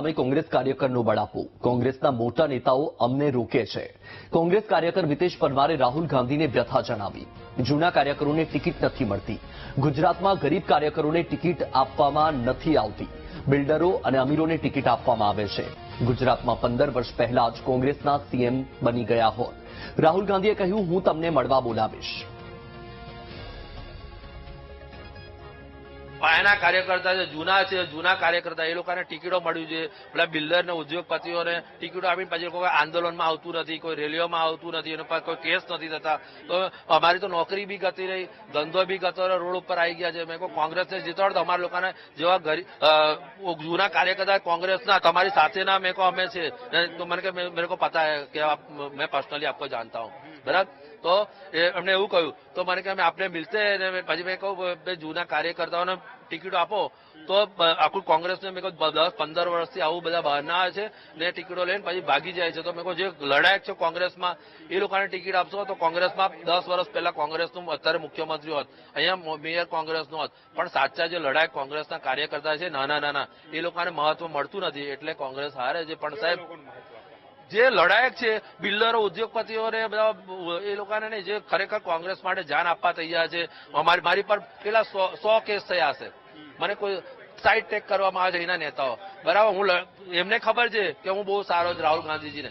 સામે કોંગ્રેસ કાર્યકરનું બળાપું। કોંગ્રેસના મોટા નેતાઓ અમને રોકે છે। કોંગ્રેસ કાર્યકર વિતેશ પરમારે રાહુલ ગાંધીને વ્યથા જણાવી। જૂના કાર્યકરોને ટિકિટ નથી મળતી। ગુજરાતમાં ગરીબ કાર્યકરોને ટિકિટ આપવામાં નથી આવતી। બિલ્ડરો અને અમીરોને ટિકિટ આપવામાં આવે છે। ગુજરાતમાં 15 વર્ષ પહેલા જ કોંગ્રેસના સીએમ બની ગયા હોત। રાહુલ ગાંધીએ કહ્યું, હું તમને મળવા બોલાવીશ। પાયાના કાર્યકર્તા છે, જૂના કાર્યકર્તા, એ લોકોને ટિકિટો મળવી જોઈએ। પેલા બિલ્ડર ને ઉદ્યોગપતિઓને ટિકિટો આપીને પછી કોઈ આંદોલનમાં આવતું નથી, કોઈ રેલીઓમાં આવતું નથી, એના પર કોઈ કેસ નથી થતા। તો અમારી તો નોકરી બી ગતી રહી, ધંધો બી ગતો રહ્યો, રોડ ઉપર આવી ગયા છે। મેં કોઈ કોંગ્રેસને જીતાડો તો અમારા લોકોને જેવા જૂના કાર્યકર્તા કોંગ્રેસના તમારી સાથેના મેં અમે છે। તો મને કે મેરે को पता है कि मैं पर्सनली आपको जानता हूँ, बराबर। तो એમણે એવું કહ્યું, તો મને કે અમે આપણે મિલતે પછી મેં કહું જૂના કાર્યકર્તાઓને ટિકિટો આપો તો આખું કોંગ્રેસને મેં કહું 10-15 વર્ષથી આવું બધા બહારના આવે છે ને ટિકિટો લઈને પછી ભાગી જાય છે। તો મેં કહું જે લડાયક છે કોંગ્રેસમાં એ લોકોને ટિકિટ આપશો તો કોંગ્રેસમાં 10 વર્ષ પહેલા કોંગ્રેસનું અત્યારે મુખ્યમંત્રી હોત, અહીંયા મેયર કોંગ્રેસનું હોત, પણ સાચા જે લડાયક કોંગ્રેસના કાર્યકર્તા છે નાના એ લોકોને મહત્વ મળતું નથી એટલે કોંગ્રેસ હારે છે। પણ સાહેબ જે લડાયક છે બિલ્ડરો, ઉદ્યોગપતિઓને બધા એ લોકોને નહીં, જે ખરેખર કોંગ્રેસ માટે જાન આપવા તૈયાર છે। મારી પર પેલા 100 કેસ થયા હશે, મને કોઈ સાઈડ ટેક કરવામાં આવે છે એના નેતાઓ, બરાબર। એમને ખબર છે કે હું બહુ સારો જ રાહુલ ગાંધીજીને